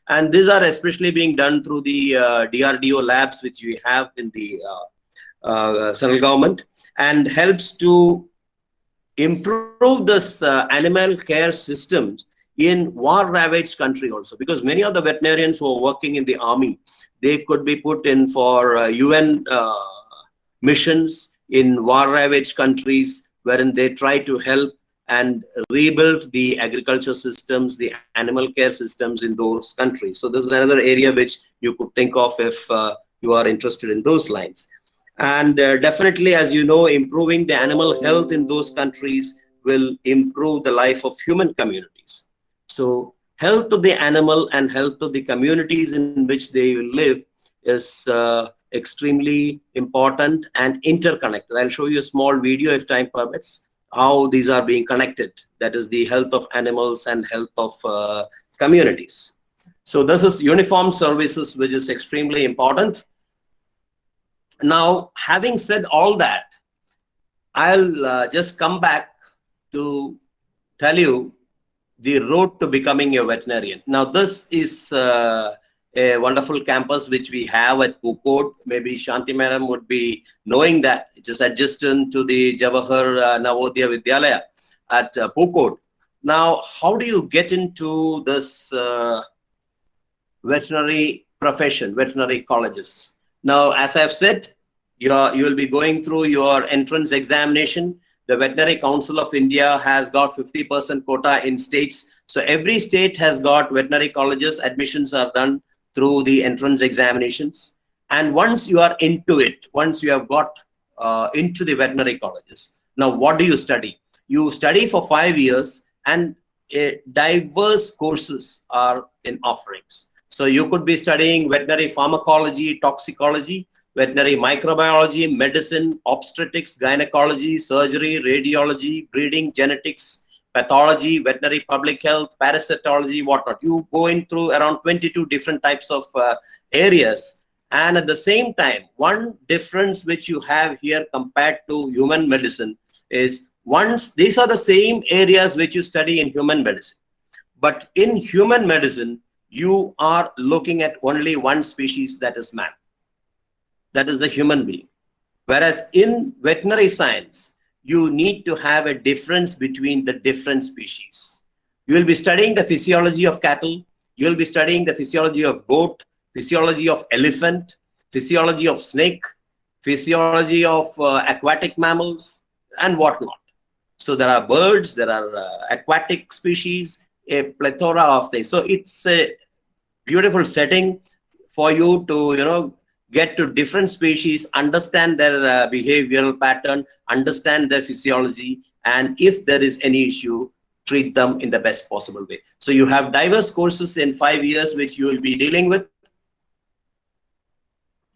And these are especially being done through the DRDO labs, which we have in the central government, and helps to improve this animal care systems in war-ravaged country also. Because many of the veterinarians who are working in the army, they could be put in for UN missions in war-ravaged countries, wherein they try to help and rebuild the agriculture systems, the animal care systems in those countries. So this is another area which you could think of if you are interested in those lines. And definitely, as you know, improving the animal health in those countries will improve the life of human communities. So health of the animal and health of the communities in which they will live is extremely important and interconnected. I'll show you a small video if time permits, how these are being connected. That is the health of animals and health of communities. So this is uniform services, which is extremely important. Now, having said all that, I'll just come back to tell you the road to becoming a veterinarian. Now, this is a wonderful campus which we have at Pukod. Maybe Shanti Madam would be knowing that. It is adjacent to the Jawahar Navodaya Vidyalaya at Pukod. Now, how do you get into this veterinary profession, veterinary colleges? Now, as I've said, you will be going through your entrance examination. The Veterinary Council of India has got 50% quota in states. So every state has got veterinary colleges. Admissions are done through the entrance examinations. And once you are into it, once you have got into the veterinary colleges, now what do you study? You study for 5 years, and diverse courses are in offerings. So you could be studying veterinary pharmacology, toxicology, veterinary microbiology, medicine, obstetrics, gynecology, surgery, radiology, breeding, genetics, pathology, veterinary public health, parasitology, whatnot. You go in through around 22 different types of areas. And at the same time, one difference which you have here compared to human medicine is, once these are the same areas which you study in human medicine, but in human medicine, you are looking at only one species, that is man. That is the human being. Whereas in veterinary science, you need to have a difference between the different species. You will be studying the physiology of cattle. You will be studying the physiology of goat, physiology of elephant, physiology of snake, physiology of aquatic mammals, and whatnot. So there are birds, there are aquatic species, a plethora of things. So it's a beautiful setting for you to, get to different species, understand their behavioral pattern, understand their physiology, and if there is any issue, treat them in the best possible way. So you have diverse courses in 5 years which you will be dealing with.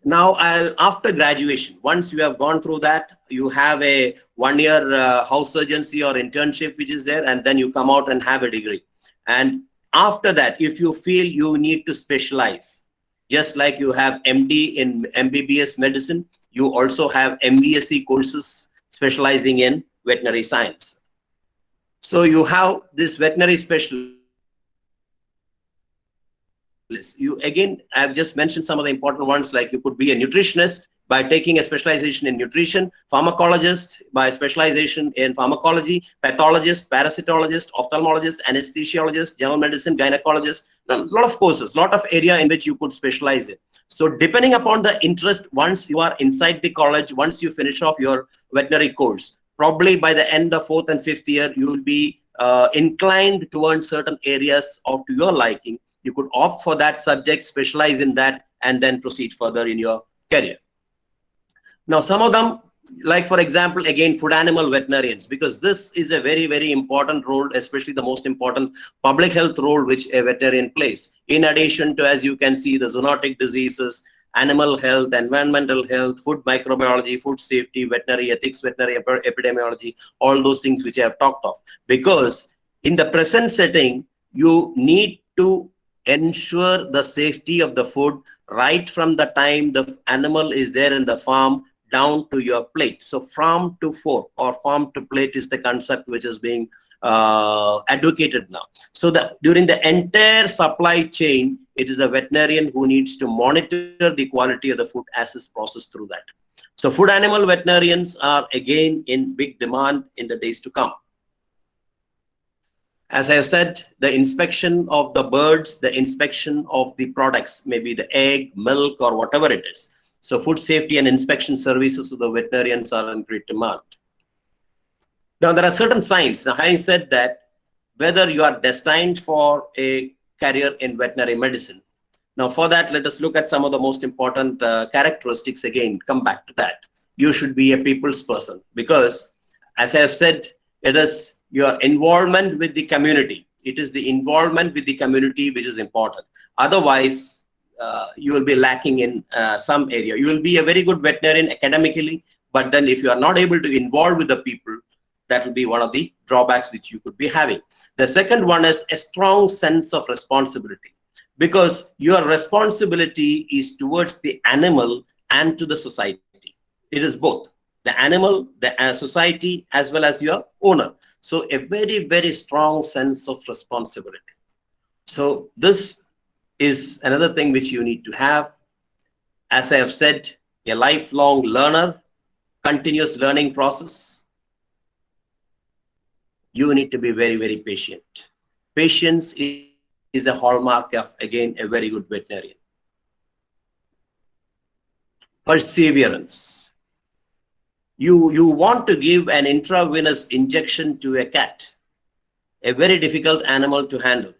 Now, after graduation, once you have gone through that, you have a 1-year house surgeoncy or internship which is there, and then you come out and have a degree. And after that, if you feel you need to specialize, just like you have MD in MBBS medicine, you also have MVSC courses specializing in veterinary science. So you have this veterinary specialist. Again, I've just mentioned some of the important ones, like you could be a nutritionist by taking a specialization in nutrition, pharmacologist by specialization in pharmacology, pathologist, parasitologist, ophthalmologist, anesthesiologist, general medicine, gynecologist, a lot of courses, lot of area in which you could specialize in. So depending upon the interest, once you are inside the college, once you finish off your veterinary course, probably by the end of 4th and 5th year, you will be inclined towards certain areas of your liking. You could opt for that subject, specialize in that, and then proceed further in your career. Now, some of them, like for example, again, food animal veterinarians, because this is a very, very important role, especially the most important public health role which a veterinarian plays. In addition to, as you can see, the zoonotic diseases, animal health, environmental health, food microbiology, food safety, veterinary ethics, veterinary epidemiology, all those things which I have talked of. Because in the present setting, you need to ensure the safety of the food right from the time the animal is there in the farm down to your plate. So farm to fork or farm to plate is the concept which is being advocated now. So that during the entire supply chain, it is a veterinarian who needs to monitor the quality of the food as is processed through that. So food animal veterinarians are again in big demand in the days to come. As I have said, the inspection of the birds, the inspection of the products, maybe the egg, milk, or whatever it is. So food safety and inspection services of the veterinarians are in great demand. Now, there are certain signs. Now, having said that, whether you are destined for a career in veterinary medicine. Now, for that, let us look at some of the most important characteristics. Again, come back to that. You should be a people's person, because, as I have said, it is your involvement with the community. It is the involvement with the community which is important. Otherwise, you will be lacking in some area. You will be a very good veterinarian academically, but then if you are not able to involve with the people, that will be one of the drawbacks which you could be having. The second one is a strong sense of responsibility, because your responsibility is towards the animal and to the society. It is both. The animal, the society, as well as your owner. So a very, very strong sense of responsibility. So this is another thing which you need to have. As I have said, a lifelong learner, continuous learning process. You need to be very, very patient. Patience is a hallmark of, again, a very good veterinarian. Perseverance. You want to give an intravenous injection to a cat, a very difficult animal to handle.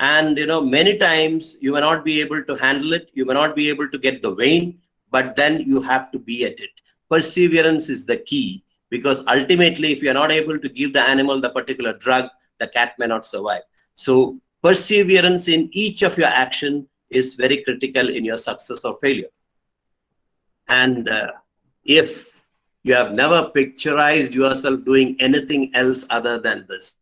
And many times you may not be able to handle it, you may not be able to get the vein, but then you have to be at it. Perseverance is the key, because ultimately if you are not able to give the animal the particular drug, the cat may not survive. So perseverance in each of your action is very critical in your success or failure. And if you have never picturized yourself doing anything else other than this,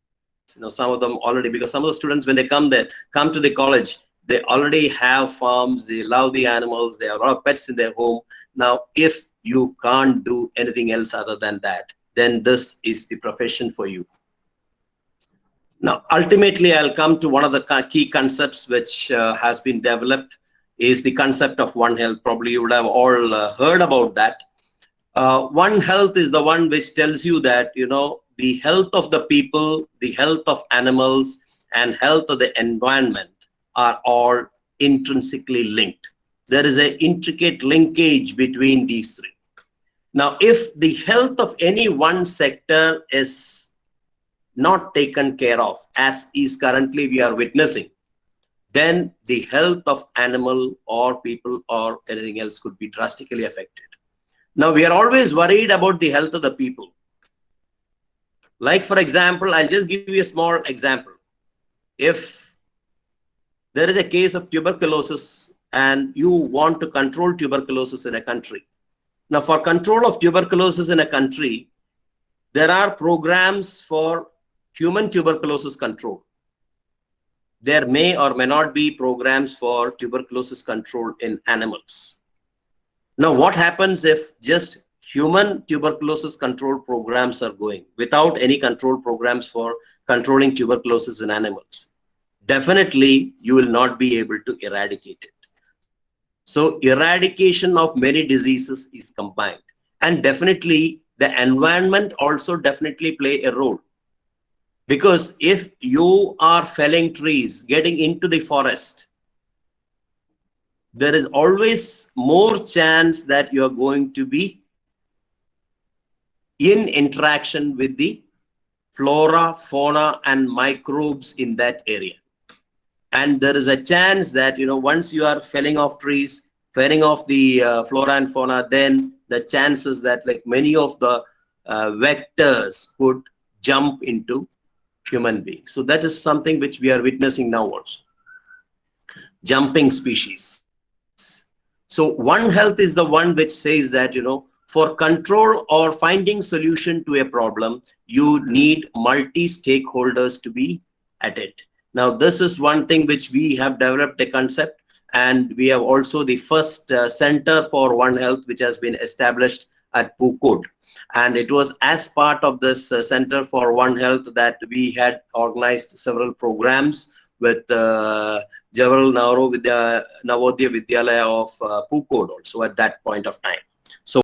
some of them already, because some of the students, when they come to the college, they already have farms, they love the animals, they have a lot of pets in their home. Now, if you can't do anything else other than that, then this is the profession for you. Now, ultimately, I'll come to one of the key concepts which has been developed, is the concept of One Health. Probably you would have all heard about that. One Health is the one which tells you that, the health of the people, the health of animals, and health of the environment are all intrinsically linked. There is an intricate linkage between these three. Now, if the health of any one sector is not taken care of, as is currently we are witnessing, then the health of animal or people or anything else could be drastically affected. Now, we are always worried about the health of the people. Like, for example, I'll just give you a small example. If there is a case of tuberculosis and you want to control tuberculosis in a country. Now, for control of tuberculosis in a country, there are programs for human tuberculosis control. There may or may not be programs for tuberculosis control in animals. Now, what happens if just human tuberculosis control programs are going without any control programs for controlling tuberculosis in animals? Definitely, you will not be able to eradicate it. So, eradication of many diseases is combined. And definitely, the environment also definitely play a role. Because if you are felling trees, getting into the forest, there is always more chance that you are going to be in interaction with the flora, fauna, and microbes in that area. And there is a chance that, once you are felling off trees, felling off the flora and fauna, then the chances that like many of the vectors could jump into human beings. So that is something which we are witnessing now also. Jumping species. So One Health is the one which says that, for control or finding solution to a problem, you need multi-stakeholders to be at it. Now, this is one thing which we have developed a concept, and we have also the first center for One Health, which has been established at Pukod. And it was as part of this Center for One Health that we had organized several programs with Jawaharlal Nehru Navodaya Vidyalaya of Pukod also at that point of time. So